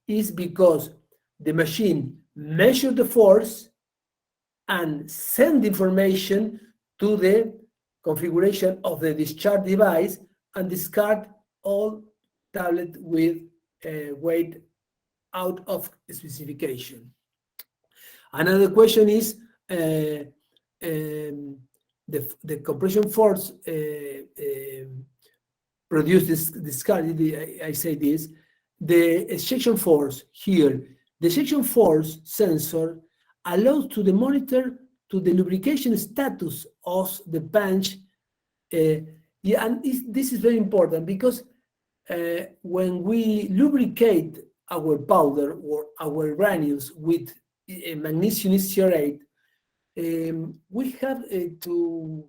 is because the machine measures the force and send information to the configuration of the discharge device and discard all tablet with weight out of specification. Another question is the compression force produces discard. I say this. The ejection force here, the ejection force sensor allows to the monitor to the lubrication status of the punch. Yeah, and this is very important because when we lubricate our powder or our granules with magnesium stearate, we have to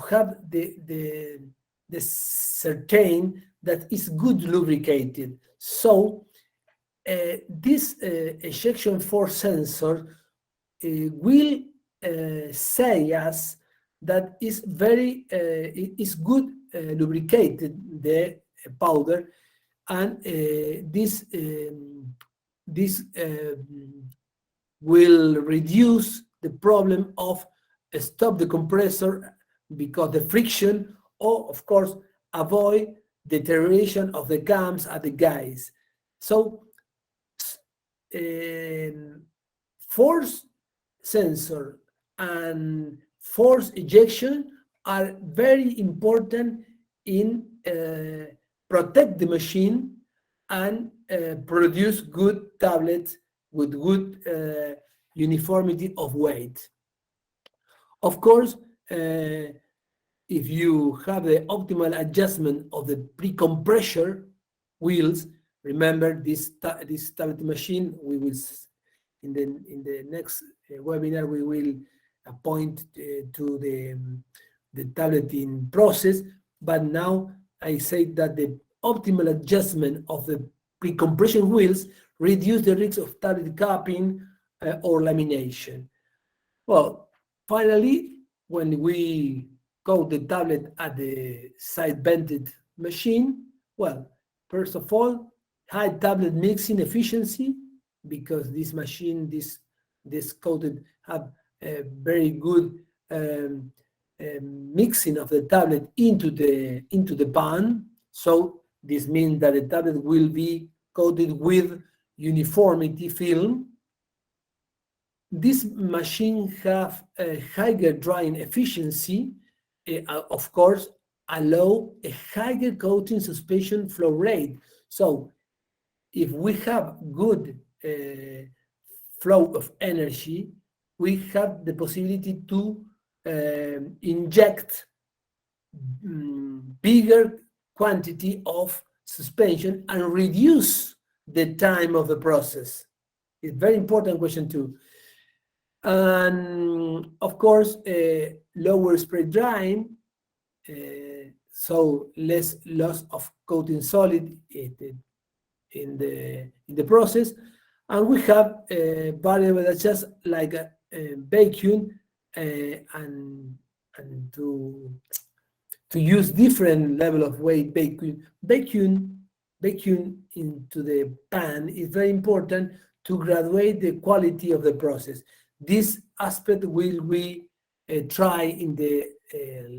have the certain that is good lubricated. So this ejection force sensor will say us that is very is good lubricated the powder, and this will reduce the problem of stop the compressor because the friction, or of course avoid deterioration of the cams at the guys. So force sensor and force ejection are very important in protect the machine and produce good tablets with good uniformity of weight. Of course, if you have the optimal adjustment of the pre-compressor wheels, remember this tablet machine, we will in the next webinar we will point to the tableting process. But now I say that the optimal adjustment of the pre-compression wheels reduce the risk of tablet capping or lamination. Well, finally, when we coat the tablet at the side vented machine, well, first of all, high tablet mixing efficiency, because this machine, this coated have a very good mixing of the tablet into the pan. So this means that the tablet will be coated with uniformity film. This machine have a higher drying efficiency, of course, allow a higher coating suspension flow rate. So if we have good flow of energy, we have the possibility to inject bigger quantity of suspension and reduce the time of the process. It's a very important question too. And of course, lower spray drying, so less loss of coating solid in the process. And we have variables that just like vacuum and to use different level of weight vacuum into the pan is very important to graduate the quality of the process. This aspect will we try in the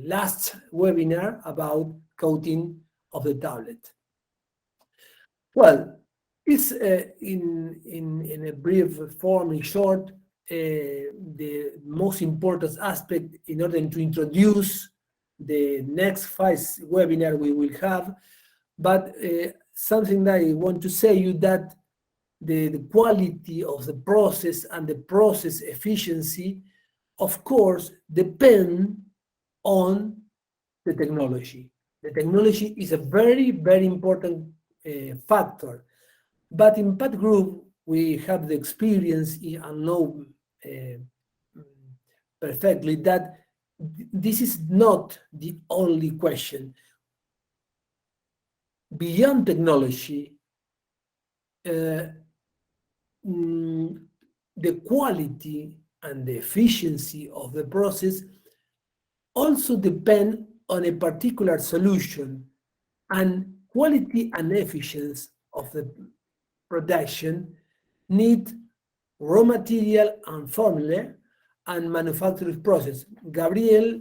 last webinar about coating of the tablet. Well, it's in a brief form, in short, the most important aspect in order to introduce the next 5 webinar we will have. But something that I want to say you that the quality of the process and the process efficiency, of course, depend on the technology. The technology is a very, very important factor. But in PAT group, we have the experience and know perfectly that this is not the only question. Beyond technology, the quality and the efficiency of the process also depend on a particular solution, and quality and efficiency of the production need raw material and formula and manufacturing process. Gabriel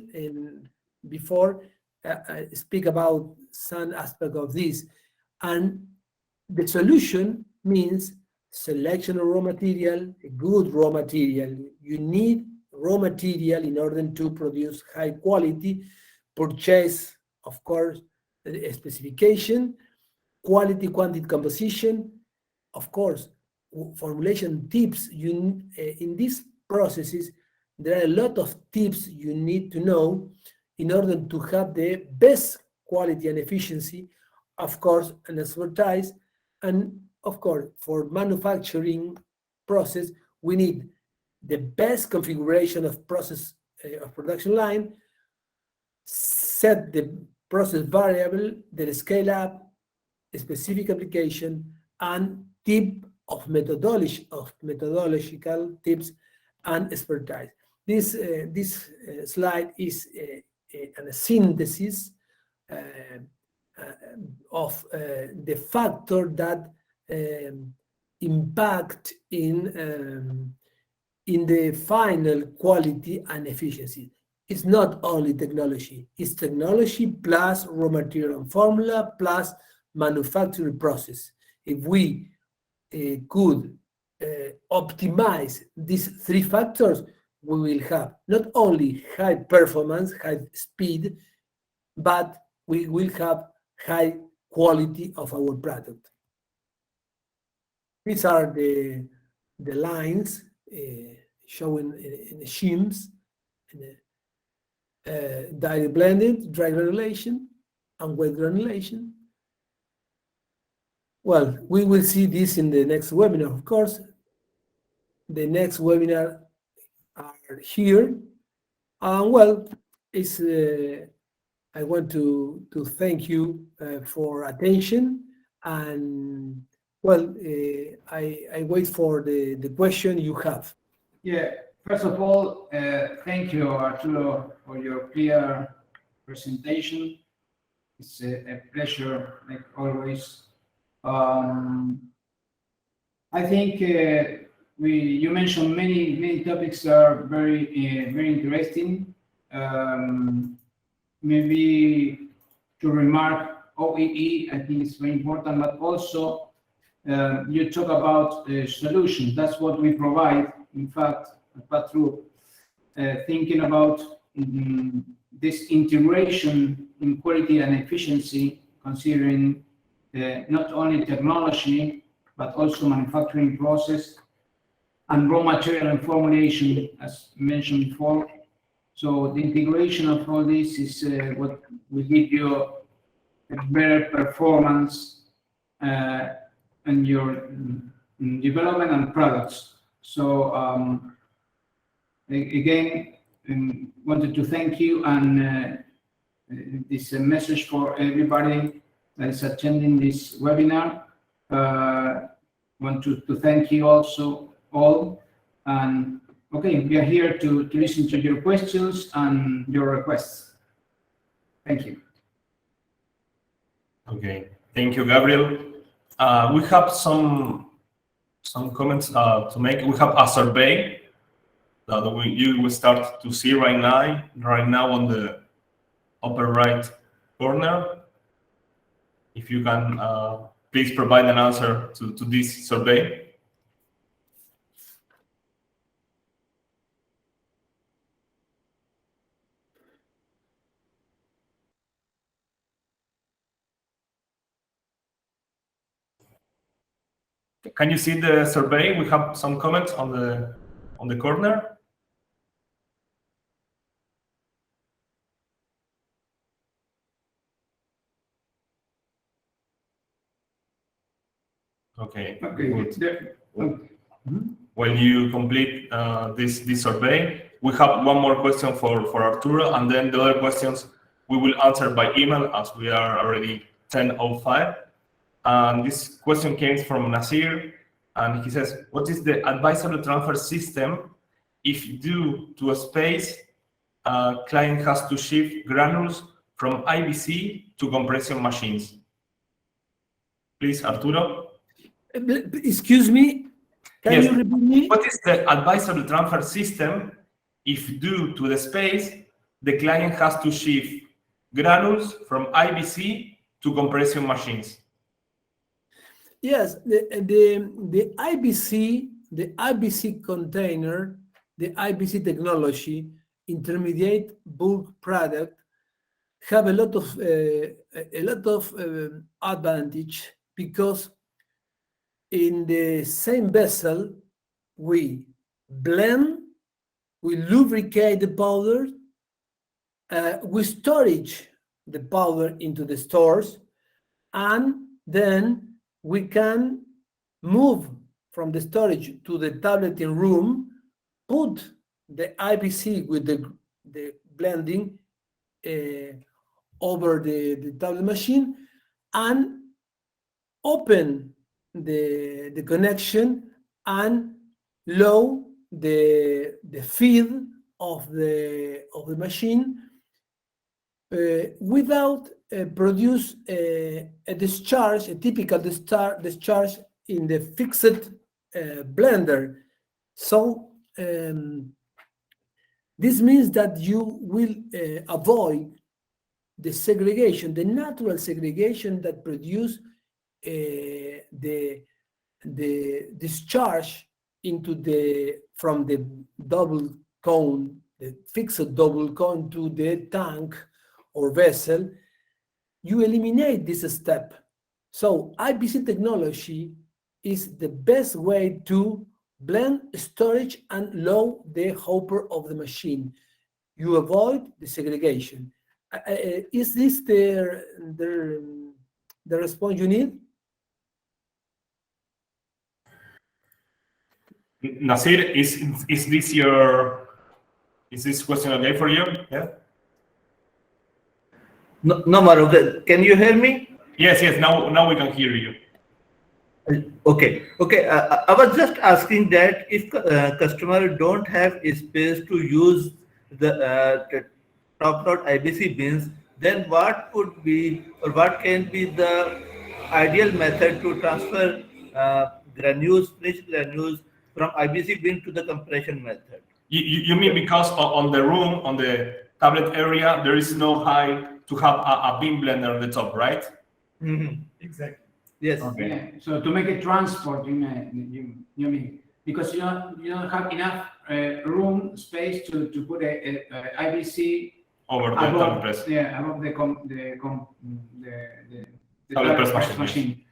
before speak about some aspect of this, and the solution means selection of raw material, a good raw material. You need raw material in order to produce high quality, purchase, of course, a specification, quality, quantity, composition, of course, formulation tips. In these processes, there are a lot of tips you need to know in order to have the best quality and efficiency, of course, and expertise. And of course, for manufacturing process, we need the best configuration of process of production line, set the process variable, the scale up, specific application, and tip of methodological tips and expertise. This slide is a synthesis of the factor that impact in the final quality and efficiency. It's not only technology, it's technology plus raw material and formula plus manufacturing process. If we could optimize these 3 factors, we will have not only high performance, high speed, but we will have high quality of our product. These are the lines showing in the shims, direct blended, dry granulation, and wet granulation. Well, we will see this in the next webinar, of course. The next webinar are here. Well, I want to thank you for attention, and well, I wait for the question you have. Yeah, first of all, thank you, Arturo, for your clear presentation. It's a pleasure, like always. I think you mentioned many topics that are very interesting. Maybe to remark OEE, I think it's very important, but also you talk about solutions. That's what we provide, in fact, but through thinking about this integration in quality and efficiency, considering not only technology, but also manufacturing process and raw material and formulation, as mentioned before. So the integration of all this is what will give you a better performance in your development and products. So again, wanted to thank you, and this a message for everybody that is attending this webinar. Want to thank you also all, and okay, we are here to listen to your questions and your requests. Thank you. Okay, thank you, Gabriel. We have some comments to make. We have a survey that you will start to see right now on the upper right corner. If you can please provide an answer to this survey. Can you see the survey? We have some comments on the corner. Okay. Good. When you complete this survey, we have one more question for Arturo, and then the other questions we will answer by email, as we are already 10:05. And this question came from Nasir, and he says, what is the advisory transfer system if due to a space, client has to shift granules from IBC to compression machines? Please, Arturo. Excuse me, can you repeat me? What is the advisory transfer system if due to the space, the client has to shift granules from IBC to compression machines? Yes, the IBC container, the IBC technology, intermediate bulk product, have a lot of advantage, because in the same vessel we blend, we lubricate the powder, we storage the powder into the stores, and then we can move from the storage to the tableting room, put the IBC with the blending over the tablet machine, and open the connection and load the feed of the machine without produce a discharge, a typical discharge in the fixed blender. So this means that you will avoid the segregation, the natural segregation that produce the discharge from the double cone, the fixed double cone, to the tank or vessel. You eliminate this step. So IBC technology is the best way to blend, storage, and load the hopper of the machine. You avoid the segregation. Is this the response you need? Nasir, is this question okay for you? Yeah. No, Mauro, can you hear me? Yes. Now we can hear you. Okay. I was just asking that if customer don't have space to use the top-load IBC bins, then what could be, or what can be the ideal method to transfer finished granules from IBC bin to the compression method? You mean because on the tablet area, there is no height to have a bin blender on the top, right? Mm-hmm. Exactly. Yes. Okay. Yeah. So to make a transport, you mean, because you don't have enough room space to put a IBC Over the tablet press. Yeah, above the tablet press machine.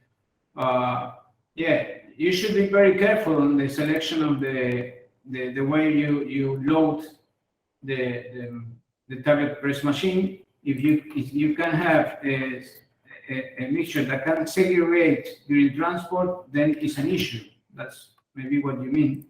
Yeah, you should be very careful on the selection of the way you load the tablet press machine. If you can have a mixture that can segregate during transport, then it's an issue. That's maybe what you mean.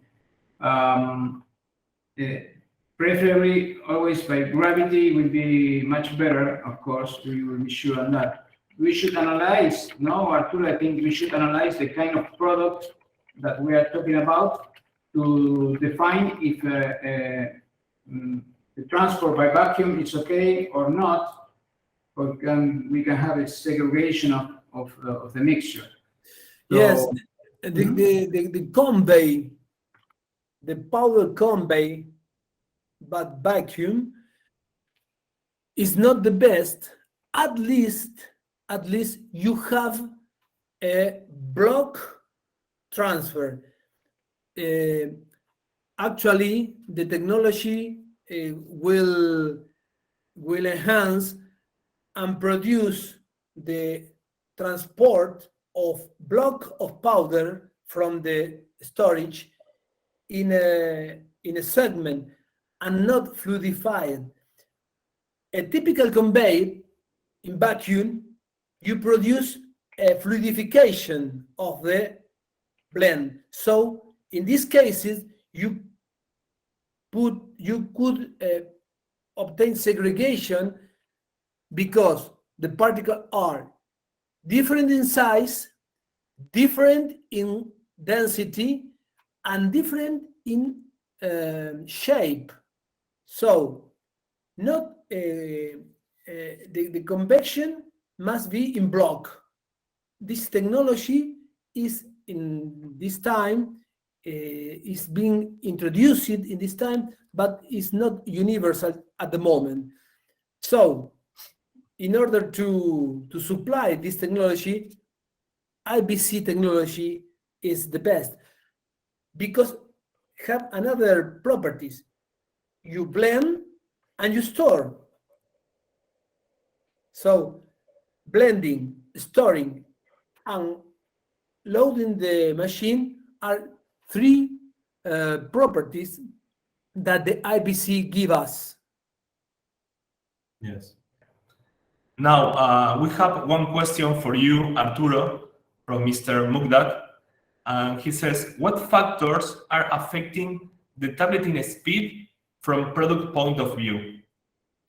Preferably always by gravity will be much better, of course, we will be sure on that. We should analyze, no, Arturo, I think we should analyze the kind of product that we are talking about to define if the transport by vacuum is okay or not, or we can have a segregation of the mixture. Yes, So, the convey, the powder convey, but vacuum is not the best. At least you have a block transfer. Actually, the technology will enhance and produce the transport of block of powder from the storage in a segment and not fluidified. A typical convey in vacuum, you produce a fluidification of the blend. So in these cases, you could obtain segregation because the particles are different in size, different in density, and different in shape. So not the convection must be in block. This technology is in this time is being introduced in this time, but it's not universal at the moment. So in order to supply this technology, IBC technology is the best because have another properties. You blend and you store. So blending, storing, and loading the machine are three properties that the IBC give us. Yes. Now, we have one question for you, Arturo, from Mr. Mugdad. And he says, what factors are affecting the tableting speed from product point of view?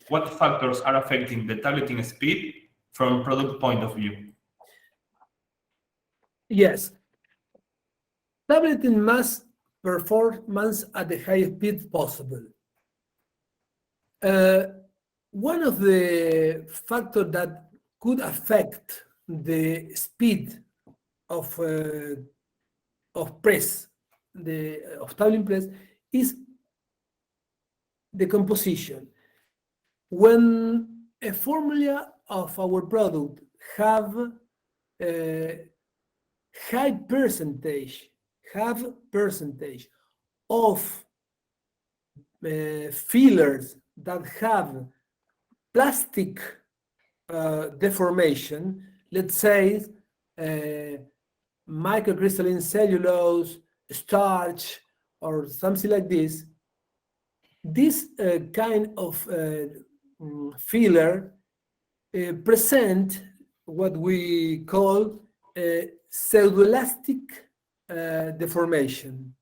What factors are affecting the tableting speed from product point of view? Yes. Tableting must performance at the highest speed possible. One of the factors that could affect the speed of press, of tableting press, is the composition. When a formula of our product have a high percentage of fillers that have plastic deformation, let's say microcrystalline cellulose, starch, or something like this, this kind of filler present what we call pseudoelastic deformation.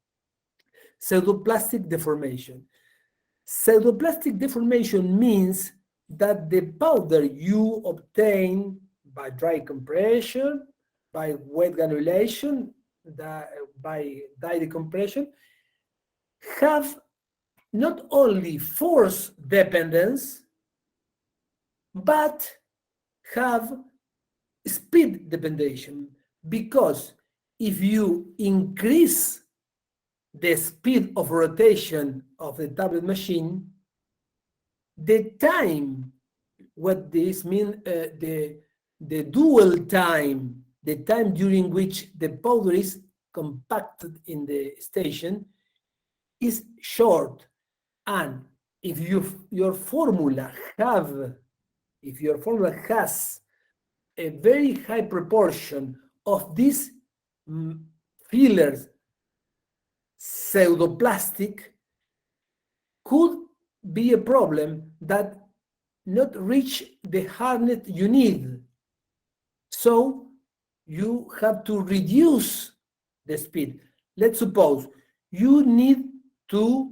Pseudoplastic deformation. Pseudoplastic deformation means that the powder you obtain by dry compression, by wet granulation, by dye decompression, have not only force dependence, but have speed dependence. Because if you increase the speed of rotation of the tablet machine, the time, what this means, the dual time, the time during which the powder is compacted in the station, is short. And if your formula has a very high proportion of this fillers pseudoplastic could be a problem that not reach the hardness you need. So you have to reduce the speed. Let's suppose you need to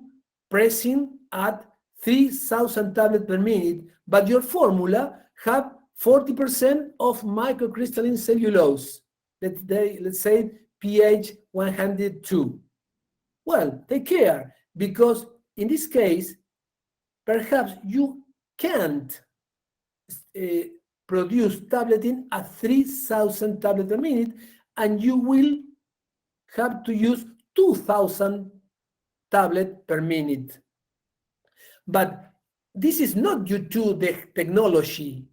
pressing at 3,000 tablets per minute, but your formula have 40% of microcrystalline cellulose. Let's say pH 102. Well, take care, because in this case, perhaps you can't produce tableting at 3,000 tablets per minute, and you will have to use 2,000 tablets per minute. But this is not due to the technology.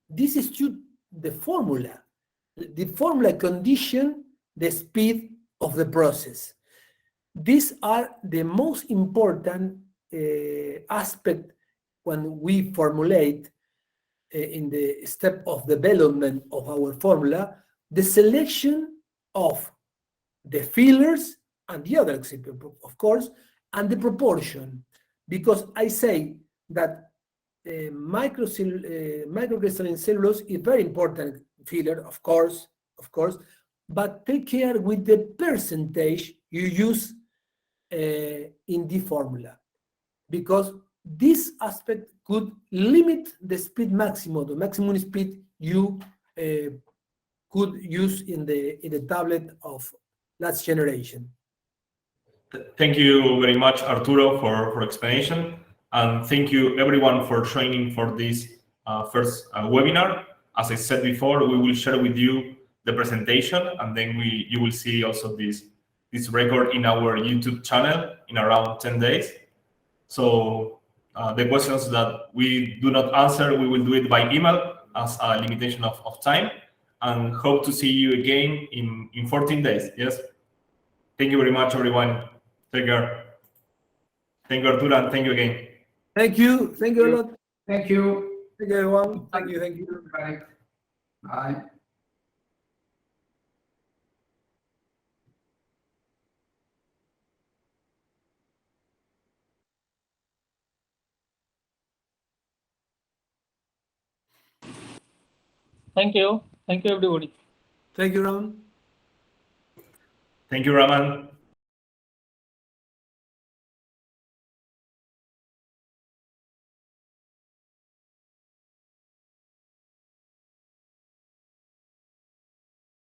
This is due to the formula. The formula condition the speed of the process. These are the most important aspect when we formulate in the step of development of our formula, the selection of the fillers and the other excipient, of course, and the proportion. Because I say that microcrystalline cellulose is very important filler, of course, but take care with the percentage you use in the formula, because this aspect could limit the speed maximum, the maximum speed you could use in the tablet of last generation. Thank you very much, Arturo, for explanation, and thank you everyone for joining for this first webinar. As I said before, we will share with you the presentation, and then you will see also this record in our YouTube channel in around 10 days. So the questions that we do not answer, we will do it by email as a limitation of time, and hope to see you again in 14 days. Yes. Thank you very much, everyone. Take care. Thank you, Arturo, and thank you again. Thank you. Thank you a lot. Thank you. Thank you, everyone. Thank you. Bye. Bye. Thank you. Thank you, everybody. Thank you, Ram. Thank you, Raman.